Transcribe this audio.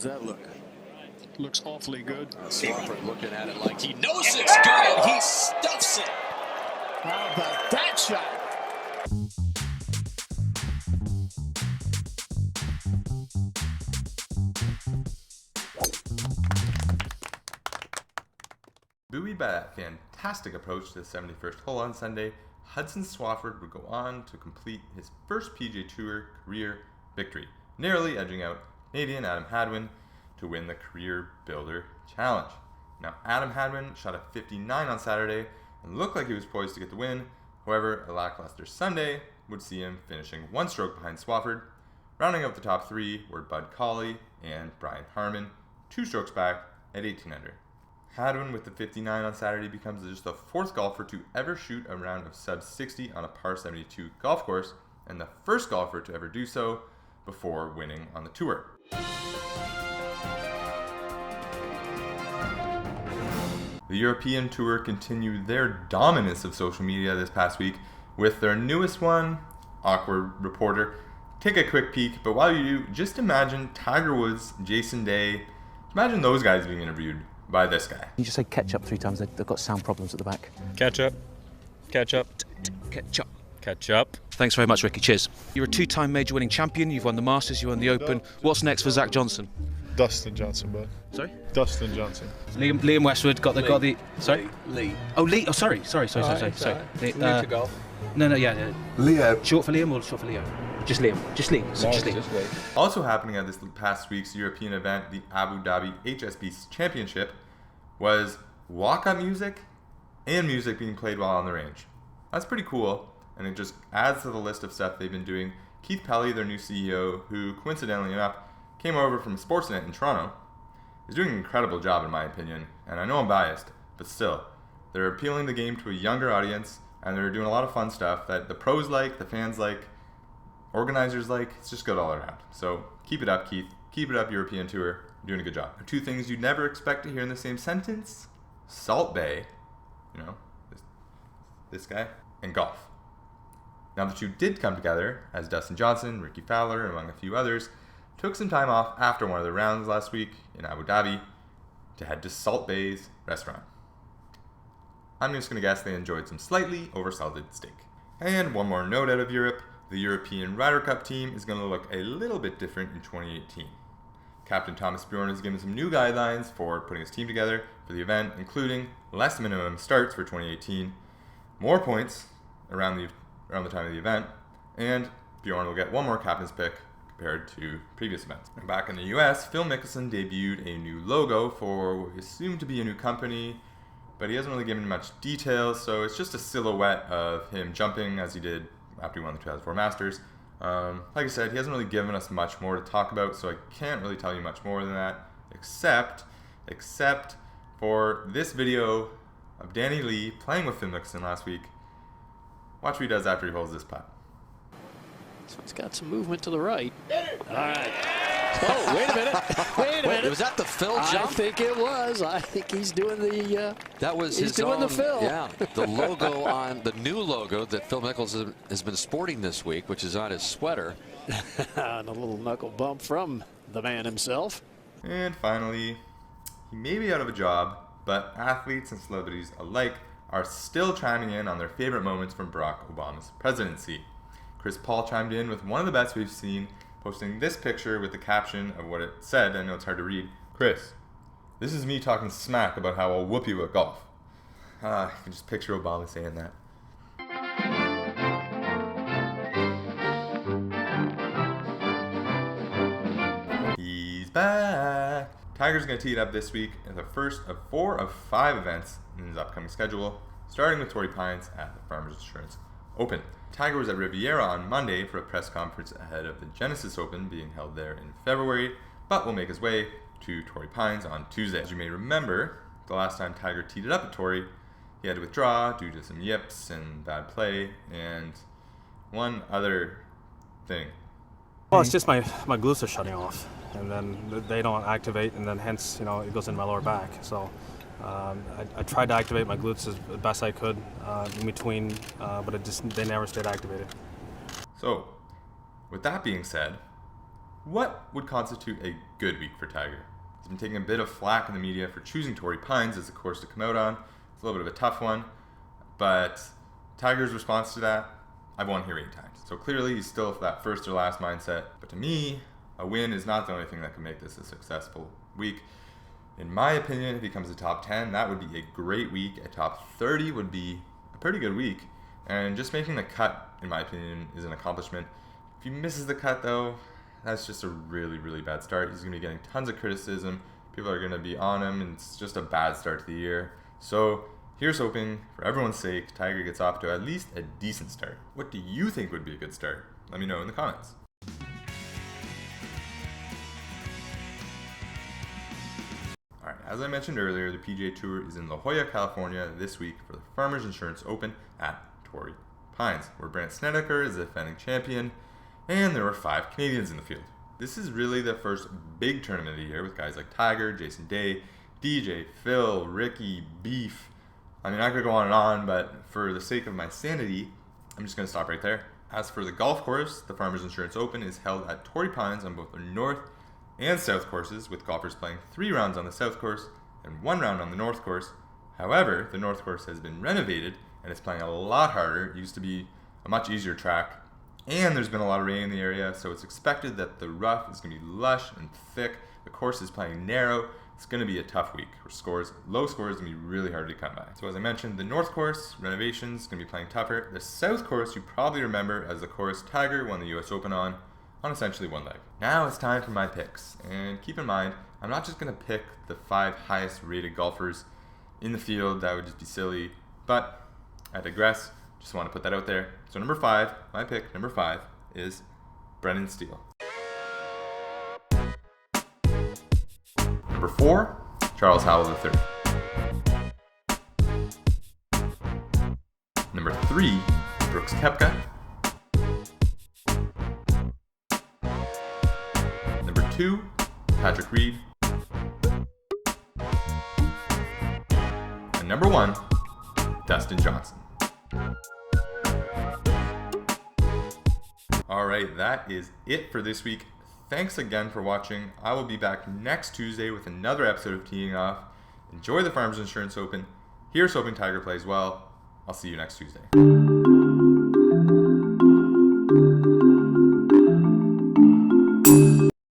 How's that look? Looks awfully good. Swafford looking at it like he knows it's good. He stuffs it. How about that shot? Buoyed by that fantastic approach to the 71st hole on Sunday, Hudson Swafford would go on to complete his first PGA Tour career victory, narrowly edging out Canadian Adam Hadwin to win the CareerBuilder Challenge. Now, Adam Hadwin shot a 59 on Saturday and looked like he was poised to get the win. However, a lackluster Sunday would see him finishing one stroke behind Swafford. Rounding out the top three were Bud Cauley and Brian Harman, 2 strokes back at 18 under. Hadwin with the 59 on Saturday becomes just the 4th golfer to ever shoot a round of sub 60 on a par 72 golf course, and the first golfer to ever do so before winning on the tour. The European Tour continued their dominance of social media this past week with their newest one, Awkward Reporter. Take a quick peek, but while you do, just imagine Tiger Woods, Jason Day, imagine those guys being interviewed by this guy. You just say ketchup 3 times, they've got sound problems at the back. Ketchup. Ketchup. Ketchup. Ketchup. Thanks very much, Ricky. Cheers. You're a 2-time major winning champion. You've won the Masters, you won the Open. What's next for Zach Johnson? Dustin Johnson, bud. Sorry? Dustin Johnson. Liam Westwood got the sorry? Lee. Oh, Lee. Oh, sorry. Sorry. New to golf. No, yeah. Leo. Short for Liam or short for Leo? Just Liam. Just Liam. Just Liam. Also happening at this past week's European event, the Abu Dhabi HSBC Championship, was walk-up music and music being played while on the range. That's pretty cool, and it just adds to the list of stuff they've been doing. Keith Pelly, their new CEO, who coincidentally enough came over from Sportsnet in Toronto, is doing an incredible job in my opinion, and I know I'm biased, but still, they're appealing the game to a younger audience, and they're doing a lot of fun stuff that the pros like, the fans like, organizers like. It's just good all around. So keep it up, Keith. Keep it up, European Tour. You're doing a good job. 2 things you'd never expect to hear in the same sentence: Salt Bay, this guy, and golf. Now the 2 did come together as Dustin Johnson, Ricky Fowler, among a few others, took some time off after one of their rounds last week in Abu Dhabi to head to Salt Bay's restaurant. I'm just going to guess they enjoyed some slightly oversalted steak. And one more note out of Europe: the European Ryder Cup team is going to look a little bit different in 2018. Captain Thomas Bjorn has given some new guidelines for putting his team together for the event, including less minimum starts for 2018, more points around the time of the event, and Bjorn will get one more captain's pick compared to previous events. And back in the US, Phil Mickelson debuted a new logo for what we assume to be a new company, but he hasn't really given much details, so it's just a silhouette of him jumping as he did after he won the 2004 Masters. Like I said, he hasn't really given us much more to talk about, so I can't really tell you much more than that, except for this video of Danny Lee playing with Phil Mickelson last week. Watch what he does after he holds this putt. So he's got some movement to the right. All right. Oh, wait a minute. Was that the Phil jump? I think it was. I think he's doing the. That was he's his doing own, the Phil. Yeah, the logo on the new logo that Phil Mickelson has been sporting this week, which is on his sweater. And a little knuckle bump from the man himself. And finally, he may be out of a job, but athletes and celebrities alike are still chiming in on their favorite moments from Barack Obama's presidency. Chris Paul chimed in with one of the best we've seen, posting this picture with the caption of what it said. I know it's hard to read. Chris, this is me talking smack about how I'll whoop you at golf. I can just picture Obama saying that. He's back. Tiger's going to tee it up this week in the first of 4 of 5 events in his upcoming schedule, starting with Torrey Pines at the Farmers Insurance Open. Tiger was at Riviera on Monday for a press conference ahead of the Genesis Open being held there in February, but will make his way to Torrey Pines on Tuesday. As you may remember, the last time Tiger teed it up at Torrey, he had to withdraw due to some yips and bad play, and one other thing. Well, it's just my glutes are shutting off, and then they don't activate, and then hence, it goes in my lower back. So I tried to activate my glutes as best I could in between, but they never stayed activated. So, with that being said, what would constitute a good week for Tiger? He's been taking a bit of flack in the media for choosing Torrey Pines as the course to come out on. It's a little bit of a tough one, but Tiger's response to that, I've won here 8 times. So clearly he's still that first or last mindset. But to me, a win is not the only thing that can make this a successful week. In my opinion, if he comes to top 10, that would be a great week. A top 30 would be a pretty good week. And just making the cut, in my opinion, is an accomplishment. If he misses the cut, though, that's just a really, really bad start. He's going to be getting tons of criticism. People are going to be on him, and it's just a bad start to the year. So here's hoping, for everyone's sake, Tiger gets off to at least a decent start. What do you think would be a good start? Let me know in the comments. Alright, as I mentioned earlier, the PGA Tour is in La Jolla, California this week for the Farmers Insurance Open at Torrey Pines, where Brandt Snedeker is the defending champion, and there were 5 Canadians in the field. This is really the first big tournament of the year with guys like Tiger, Jason Day, DJ, Phil, Ricky, Beef. I mean, I could go on and on, but for the sake of my sanity, I'm just going to stop right there. As for the golf course, the Farmers Insurance Open is held at Torrey Pines on both the north and south courses, with golfers playing 3 rounds on the south course and 1 round on the north course. However, the north course has been renovated and it's playing a lot harder. It used to be a much easier track, and there's been a lot of rain in the area, so it's expected that the rough is going to be lush and thick. The course is playing narrow. It's going to be a tough week where low scores are going to be really hard to come by. So as I mentioned, the north course, renovations, going to be playing tougher. The south course, you probably remember as the course Tiger won the US Open on essentially 1 leg. Now it's time for my picks. And keep in mind, I'm not just going to pick the 5 highest rated golfers in the field. That would just be silly. But I digress. Just want to put that out there. So number 5, my pick, number 5, is Brendan Steele. Number 4, Charles Howell III. Number 3, Brooks Koepka. Number 2, Patrick Reed. And number 1, Dustin Johnson. Alright, that is it for this week. Thanks again for watching. I will be back next Tuesday with another episode of Teeing Off. Enjoy the Farmers Insurance Open. Here's hoping Tiger plays well. I'll see you next Tuesday.